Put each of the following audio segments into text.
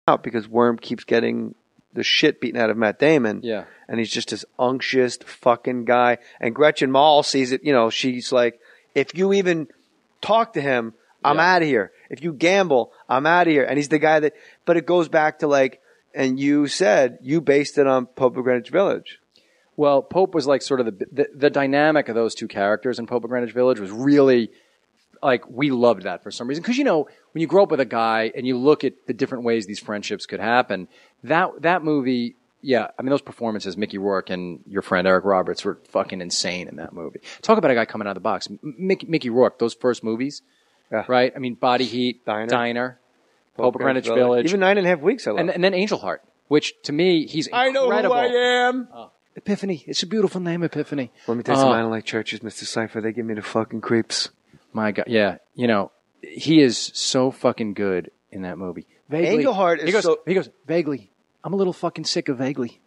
out because Worm keeps getting the shit beaten out of Matt Damon. Yeah. And he's just this unctuous fucking guy. And Gretchen Mol sees it, she's like, if you even talk to him, I'm out of here. If you gamble, I'm out of here. And he's the guy but it goes back to like, and you said you based it on Pope of Greenwich Village. Well, Pope was like sort of the dynamic of those two characters in Pope of Greenwich Village was really like we loved that for some reason. Because, when you grow up with a guy and you look at the different ways these friendships could happen, that movie, those performances, Mickey Rourke and your friend Eric Roberts were fucking insane in that movie. Talk about a guy coming out of the box. Mickey Rourke, those first movies, right? I mean, Body Heat, Diner, Pope of Greenwich Village. Even 9.5 Weeks I love. And then Angel Heart, which to me, he's incredible. I know who I am. Epiphany. It's a beautiful name, Epiphany. Let me tell you something. I don't like churches, Mr. Cypher. They give me the fucking creeps. My God. Yeah. He is so fucking good in that movie. Vaguely. Angel Heart is He goes, vaguely. I'm a little fucking sick of Vaguely.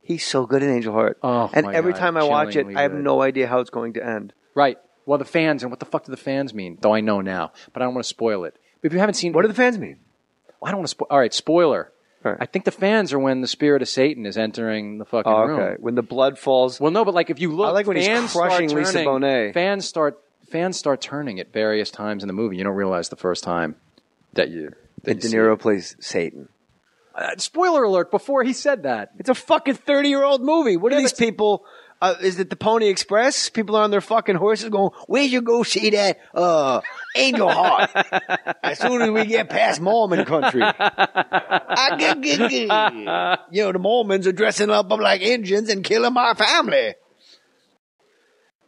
He's so good in Angel Heart. Oh, and my every God. time I watch it, Chillingly I have good. no idea how it's going to end. Right. Well, the fans, and what the fuck do the fans mean? Though I know now, but I don't want to spoil it. But if you haven't seen... What do the fans mean? I don't want to spoil... All right, spoiler. All right. I think the fans are when the spirit of Satan is entering the fucking room. Okay. When the blood falls... Well, no, but like if you look... I like when he's crushing Lisa Bonet. Fans start turning at various times in the movie. You don't realize the first time that De Niro plays Satan. Spoiler alert, before he said that. It's a fucking 30-year-old movie. What are these people... is it the Pony Express? People are on their fucking horses going, where'd you go see that Angel Heart? As soon as we get past Mormon country. The Mormons are dressing up like Indians and killing my family.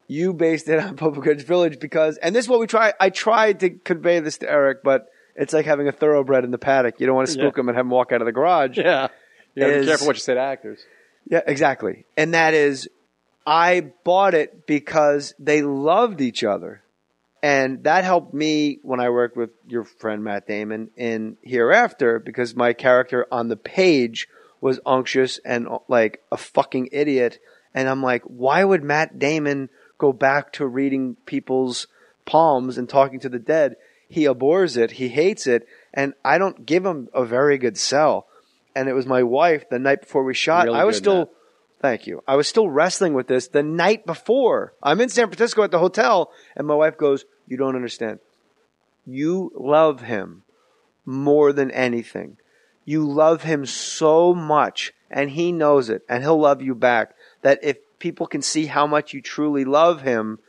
You based it on Pope of Greenwich Village because, and this is what I tried to convey this to Eric, but it's like having a thoroughbred in the paddock. You don't want to spook him and have him walk out of the garage. Yeah. You gotta be careful what you say to actors. Yeah, exactly. And that is, I bought it because they loved each other. And that helped me when I worked with your friend Matt Damon in Hereafter, because my character on the page was unctuous and like a fucking idiot. And I'm like, why would Matt Damon go back to reading people's palms and talking to the dead? He abhors it. He hates it. And I don't give him a very good sell. And it was my wife the night before we shot. Really I was good, still... Matt. Thank you. I was still wrestling with this the night before. I'm in San Francisco at the hotel, and my wife goes, you don't understand. You love him more than anything. You love him so much, and he knows it, and he'll love you back, that if people can see how much you truly love him,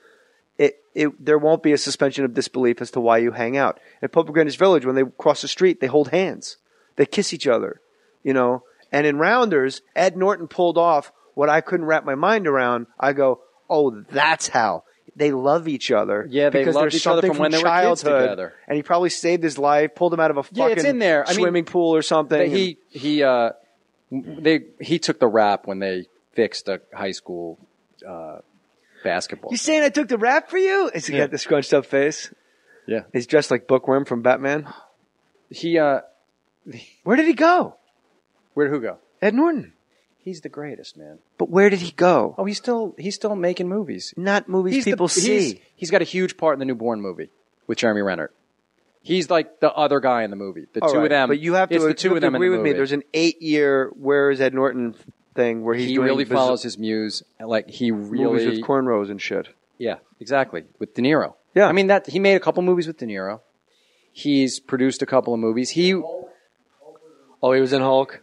there won't be a suspension of disbelief as to why you hang out. At Pope of Greenwich Village, when they cross the street, they hold hands. They kiss each other, And in Rounders, Ed Norton pulled off what I couldn't wrap my mind around. I go, oh, that's how they love each other. Yeah, they because loved there's each other something from when they were kids childhood, together. And he probably saved his life, pulled him out of a fucking it's in there. swimming pool or something. He took the rap when they fixed a high school basketball. You saying I took the rap for you? He got the scrunched up face. Yeah. He's dressed like Bookworm from Batman. Where did he go? Where did who go? Ed Norton. He's the greatest, man. But where did he go? Oh, he's still making movies. Not movies people see. He's got a huge part in the Newborn movie with Jeremy Renner. He's like the other guy in the movie. The two of them. But you have to, the two of them agree in the with me. movie. There's an 8-year Where is Ed Norton thing where he really follows his muse. Like he really movies with cornrows and shit. Yeah, exactly. With De Niro. Yeah. I mean he made a couple movies with De Niro. He's produced a couple of movies. He was in Hulk.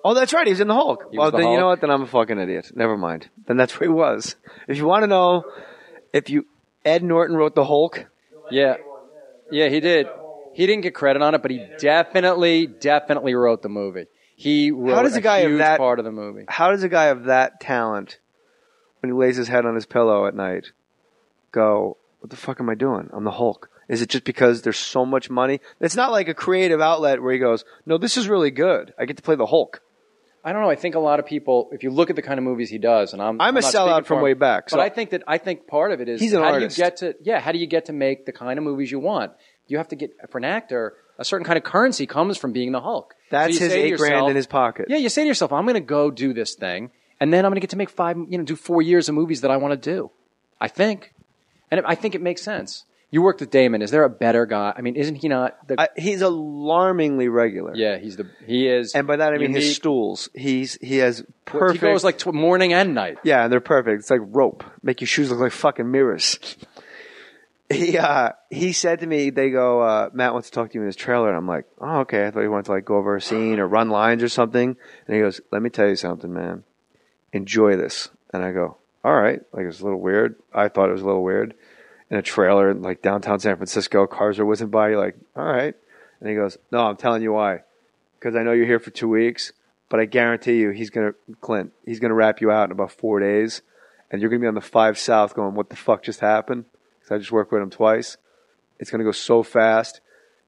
Oh, that's right. He was in the Hulk. Well, then you know what? Then I'm a fucking idiot. Never mind. Then that's where he was. If you want to know, Ed Norton wrote the Hulk. Yeah, he did. He didn't get credit on it, but he definitely wrote the movie. He wrote a huge part of the movie. How does a guy of that talent, when he lays his head on his pillow at night, go, what the fuck am I doing? I'm the Hulk. Is it just because there's so much money? It's not like a creative outlet where he goes, no, this is really good. I get to play the Hulk. I don't know. I think a lot of people, if you look at the kind of movies he does, and I'm a sellout from way back. But I think part of it is he's an artist. How do you get to make the kind of movies you want? You have to get, for an actor, a certain kind of currency comes from being the Hulk. That's his $8,000 in his pocket. Yeah, you say to yourself, I'm going to go do this thing, and then I'm going to get to make do 4 years of movies that I want to do. I think. And I think it makes sense. You worked with Damon. Is there a better guy? I mean, isn't he not? He's alarmingly regular. Yeah, he is. And by that I mean unique. his stools. He has perfect. He goes like morning and night. Yeah, and they're perfect. It's like rope. Make your shoes look like fucking mirrors. He said to me, they go, Matt wants to talk to you in his trailer. And I'm like, oh, okay. I thought he wanted to like go over a scene or run lines or something. And he goes, let me tell you something, man. Enjoy this. And I go, all right. Like, it's a little weird. I thought it was a little weird. In a trailer in like downtown San Francisco, cars are whizzing by. You're like, all right. And he goes, no, I'm telling you why. Because I know you're here for 2 weeks, but I guarantee you he's going to wrap you out in about 4 days. And you're going to be on the 5 South going, what the fuck just happened? Because I just worked with him twice. It's going to go so fast.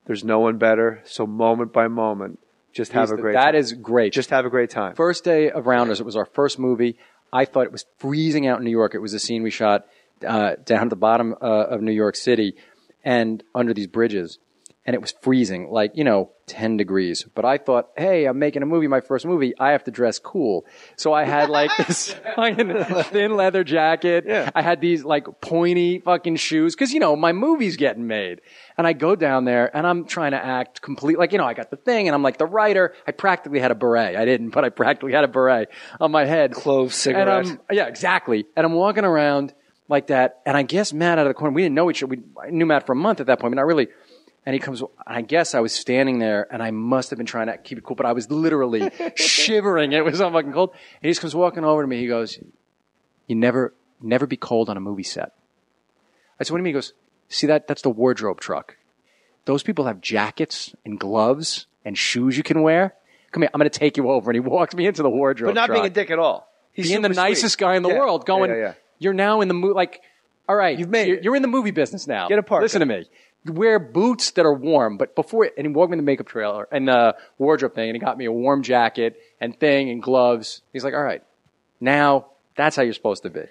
There's no one better. So moment by moment, just have a great time. That is great. Just have a great time. First day of Rounders, it was our first movie. I thought it was freezing out in New York. It was a scene we shot down at the bottom of New York City and under these bridges. And it was freezing, like, 10 degrees. But I thought, hey, I'm making a movie, my first movie. I have to dress cool. So I had like this thin leather jacket. Yeah. I had these like pointy fucking shoes. Cause my movie's getting made. And I go down there and I'm trying to act complete. Like, I got the thing and I'm like the writer. I practically had a beret. I didn't, but I practically had a beret on my head. Clove cigarette. Yeah, exactly. And I'm walking around like that. And I guess Matt out of the corner, we didn't know each other. I knew Matt for a month at that point, but not really. And he comes, I guess I was standing there and I must have been trying to keep it cool, but I was literally shivering. It was so fucking cold. And he just comes walking over to me. He goes, you never be cold on a movie set. I said, what do you mean? He goes, see that's the wardrobe truck. Those people have jackets and gloves and shoes you can wear. Come here, I'm going to take you over. And he walks me into the wardrobe truck. But not being a dick at all. He's being the nicest guy in the world going, you're now in the movie, like, all right, you're in the movie business now. Get a parka. Listen to me. Wear boots that are warm, but before, and he walked me in the makeup trailer and the wardrobe thing, and he got me a warm jacket and thing and gloves. He's like, all right, now that's how you're supposed to be.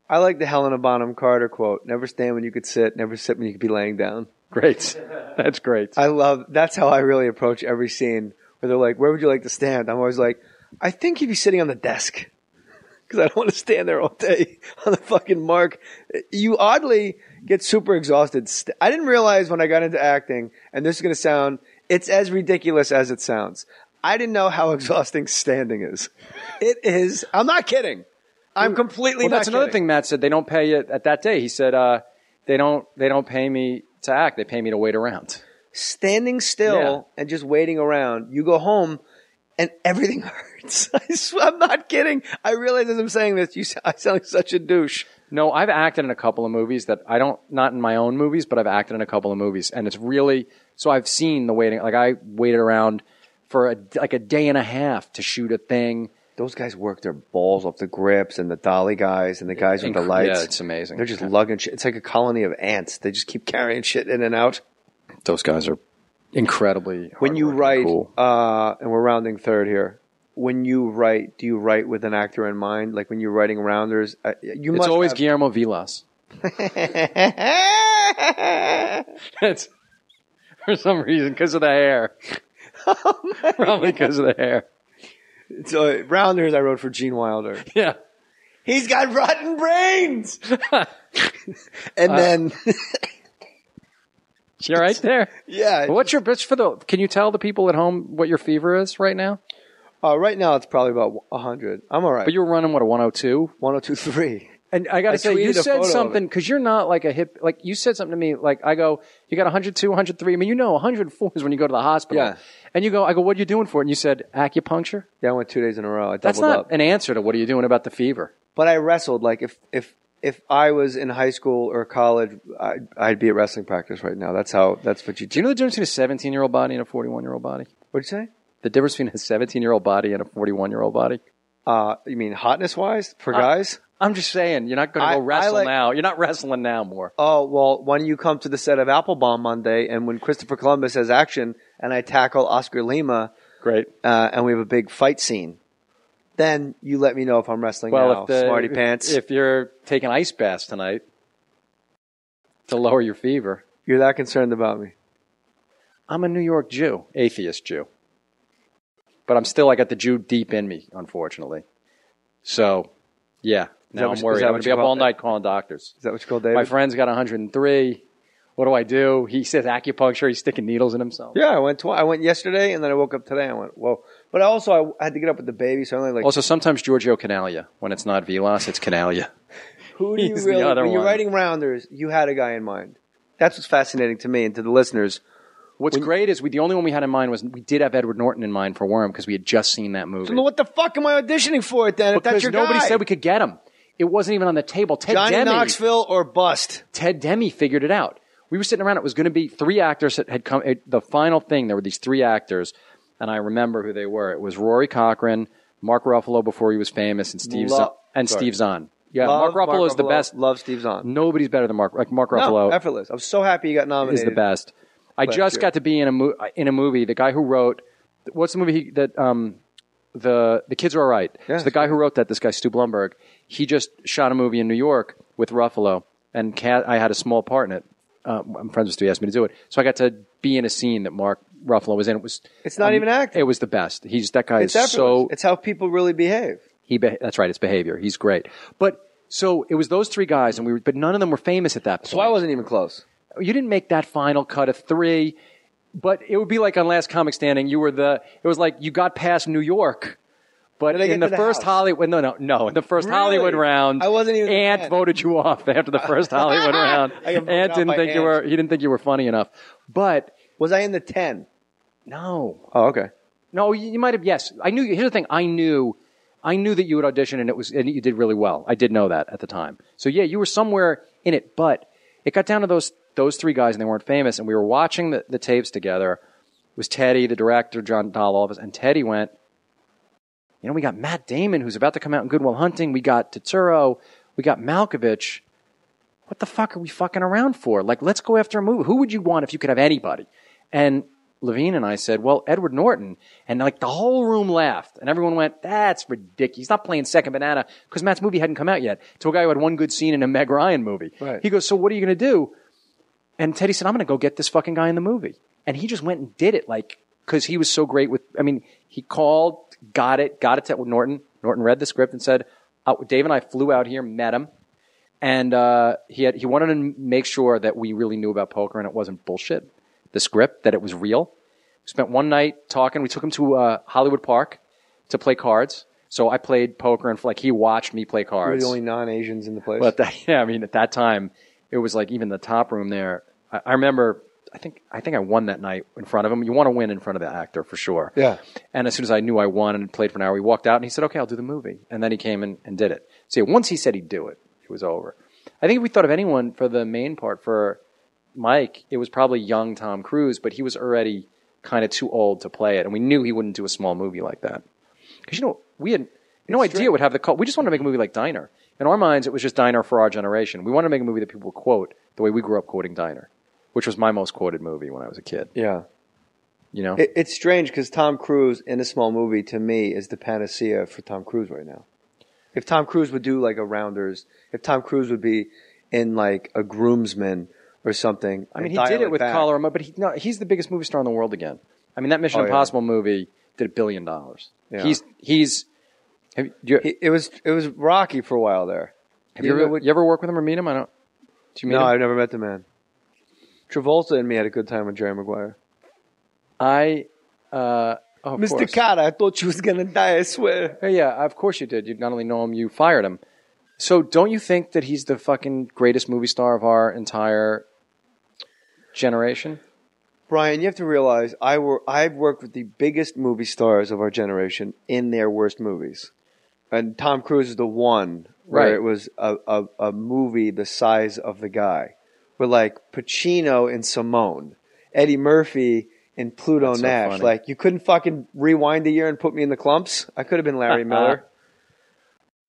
I like the Helena Bonham Carter quote, never stand when you could sit, never sit when you could be laying down. Great. That's great. That's how I really approach every scene where they're like, where would you like to stand? I'm always like, I think you'd be sitting on the desk. Because I don't want to stand there all day on the fucking mark. You oddly get super exhausted. I didn't realize when I got into acting, and this is going to sound, it's as ridiculous as it sounds. I didn't know how exhausting standing is. It is. I'm not kidding. I'm completely not that's kidding. another thing Matt said. They don't pay you at that day. He said, they don't pay me to act. They pay me to wait around. Standing still and just waiting around. You go home and everything hurts. I'm not kidding. I realize as I'm saying this, I sound like such a douche. No, I've acted in a couple of movies that not in my own movies, but I've acted in a couple of movies. And it's really, so I've seen the waiting, like I waited around for a day and a half to shoot a thing. Those guys work their balls off the grips and the dolly guys and the guys with the lights. Yeah, it's amazing. They're just lugging shit. It's like a colony of ants. They just keep carrying shit in and out. Those guys are incredibly hard. When you write, cool. And we're rounding third here. When you write, do you write with an actor in mind? Like when you're writing Rounders, it's always Guillermo Vilas. It's for some reason because of the hair. Probably because of the hair. So Rounders, I wrote for Gene Wilder. Yeah, he's got rotten brains. And then. You're right there. Yeah. Well, what's your bitch for the? Can you tell the people at home what your fever is right now? Right now it's probably about 100. I'm all right. But you're running what, a 102? 102.3. And I got to say, you said something because you're not like a hip. Like you said something to me. Like I go, you got 102, 103. I mean, 104 is when you go to the hospital. Yeah. And you go, I go, what are you doing for it? And you said acupuncture. Yeah, I went 2 days in a row. I doubled That's not up. an answer to what are you doing about the fever. But I wrestled. Like if I was in high school or college, I'd be at wrestling practice right now. That's what you do. Do you know the difference between a 17-year-old body and a 41-year-old body? What'd you say? The difference between a 17-year-old body and a 41-year-old body? You mean hotness-wise for guys? I'm just saying, you're not going to go wrestle now. You're not wrestling now more. Oh, well, when you come to the set of Applebaum Monday and when Christopher Columbus has action and I tackle Oscar Lima. Great. And we have a big fight scene. Then you let me know if I'm wrestling now, smarty pants. If you're taking ice baths tonight to lower your fever. You're that concerned about me. I'm a New York Jew, atheist Jew. But I'm still, I got the Jew deep in me, unfortunately. So, yeah. Now I'm worried. I'm going to be up all night calling doctors. Is that what you call David? My friend's got 103. What do I do? He says acupuncture. He's sticking needles in himself. Yeah, I went yesterday, and then I woke up today. I went, whoa. But I had to get up with the baby, so I only Also, sometimes Giorgio Canalia. When it's not Vilas, it's Canalia. Who do you really? When you're writing Rounders, you had a guy in mind. That's what's fascinating to me and to the listeners. What's great is the only one we had in mind was we did have Edward Norton in mind for Worm because we had just seen that movie. So what the fuck am I auditioning for it then? Because if that's your nobody guy? said we could get him. It wasn't even on the table. Johnny Knoxville or bust. Ted Demme figured it out. We were sitting around. It was going to be 3 actors that had come. The final thing, there were these 3 actors, and I remember who they were. It was Rory Cochrane, Mark Ruffalo before he was famous, and Steve Zahn. Yeah, Mark Ruffalo is the best. Love Steve Zahn. Nobody's better than Mark Ruffalo. No, effortless. I'm so happy he got nominated. Is the best. I just got to be in a movie. The guy who wrote what's the movie the Kids Are All Right. Yeah, so the guy who wrote that, this guy Stu Blumberg, he just shot a movie in New York with Ruffalo, and I had a small part in it. I'm friends with Stu. He asked me to do it, so I got to be in a scene that Mark Ruffalo was in. It's not even acting. It was the best. That guy is so. It's how people really behave. That's right. It's behavior. He's great. But so it was those 3 guys, but none of them were famous at that point. So I wasn't even close. You didn't make that final cut of 3, but it would be like on Last Comic Standing. It was like you got past New York, but in the first Hollywood, no, in the first Hollywood round, I wasn't even. Ant voted you off after the first Hollywood round. Ant didn't think he didn't think you were funny enough. But was I in the 10? No. Oh, okay. No, you might have. Yes, I knew. Here's the thing. I knew that you would audition, and you did really well. I did know that at the time. So yeah, you were somewhere in it, but it got down to those 3 guys, and they weren't famous. And we were watching the tapes together. It was Teddy, the director, John Dahl, all of us, and Teddy went, we got Matt Damon, who's about to come out in Good Will Hunting. We got Turturro. We got Malkovich. What the fuck are we fucking around for? Like, let's go after a movie. Who would you want if you could have anybody? And Levine and I said, well, Edward Norton. And like the whole room laughed. And everyone went, that's ridiculous. He's not playing second banana because Matt's movie hadn't come out yet. To a guy who had one good scene in a Meg Ryan movie. Right. He goes, so what are you going to do? And Teddy said, I'm going to go get this fucking guy in the movie. And he just went and did it, because he was so great he called, got it to Norton. Norton read the script and said, Dave and I flew out here, met him. And he wanted to make sure that we really knew about poker and it wasn't bullshit. The script, that it was real. We spent one night talking. We took him to Hollywood Park to play cards. So I played poker and he watched me play cards. You were the only non-Asians in the place. But at that time, it was like even the top room there. I remember, I think I won that night in front of him. You want to win in front of the actor for sure. Yeah. And as soon as I knew I won and played for an hour, he walked out and he said, okay, I'll do the movie. And then he came and did it. So once he said he'd do it, it was over. I think if we thought of anyone for the main part for Mike, it was probably young Tom Cruise, but he was already kind of too old to play it. And we knew he wouldn't do a small movie like that. Because, we had no idea it would have the cult. We just wanted to make a movie like Diner. In our minds, it was just Diner for our generation. We wanted to make a movie that people would quote the way we grew up quoting Diner, which was my most quoted movie when I was a kid. Yeah. It's strange because Tom Cruise in a small movie, to me, is the panacea for Tom Cruise right now. If Tom Cruise would do like a Rounders, if Tom Cruise would be in like a Groomsman or something. I mean, he did it with Collar, but he's the biggest movie star in the world again. I mean, that Mission Impossible movie did $1 billion. Yeah. It was Rocky for a while there. Have you ever work with him or meet him? Did you meet him? No, I've never met the man. Travolta and me had a good time with Jerry Maguire. Mr. Carter, I thought you was going to die, I swear. Yeah, of course you did. You not only know him, you fired him. So don't you think that he's the fucking greatest movie star of our entire generation? Brian, you have to realize I've worked with the biggest movie stars of our generation in their worst movies. And Tom Cruise is the one where it was a movie the size of the guy. With like Pacino in Simone, Eddie Murphy in Pluto Nash. Funny. Like you couldn't fucking rewind a year and put me in the clumps. I could have been Larry Miller.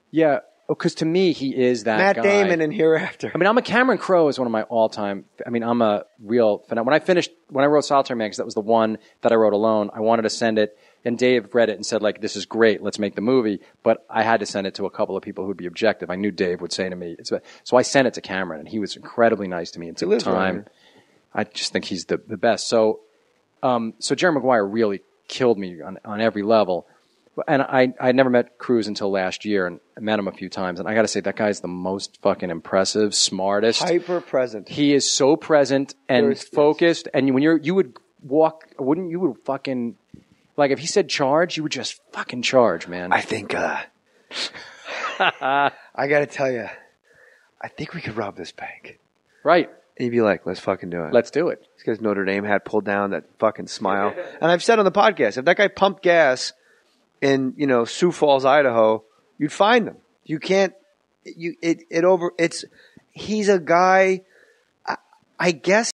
Yeah, because to me he is that Matt guy. Damon in Hereafter. I mean, Cameron Crowe is one of my all-time. I mean, I'm a real fan. When I wrote Solitary Man, because that was the one that I wrote alone, I wanted to send it, and Dave read it and said, like, this is great, let's make the movie. But I had to send it to a couple of people who'd be objective. I knew Dave would say to me, so I sent it to Cameron, and he was incredibly nice to me. It took time. I just think he's the best. So Jerry Maguire really killed me on every level. And I never met Cruz until last year, and I met him a few times. And I got to say, that guy's the most fucking impressive, smartest. Hyper present. He is so present and focused. And when you would walk, wouldn't you would fucking, like if he said charge, you would just fucking charge, man. I think, I got to tell you, I think we could rob this bank. Right. And you'd be like, let's fucking do it. Let's do it. It's because Notre Dame had pulled down that fucking smile. And I've said on the podcast, if that guy pumped gas in, Sioux Falls, Idaho, you'd find them. You can't, he's a guy, I guess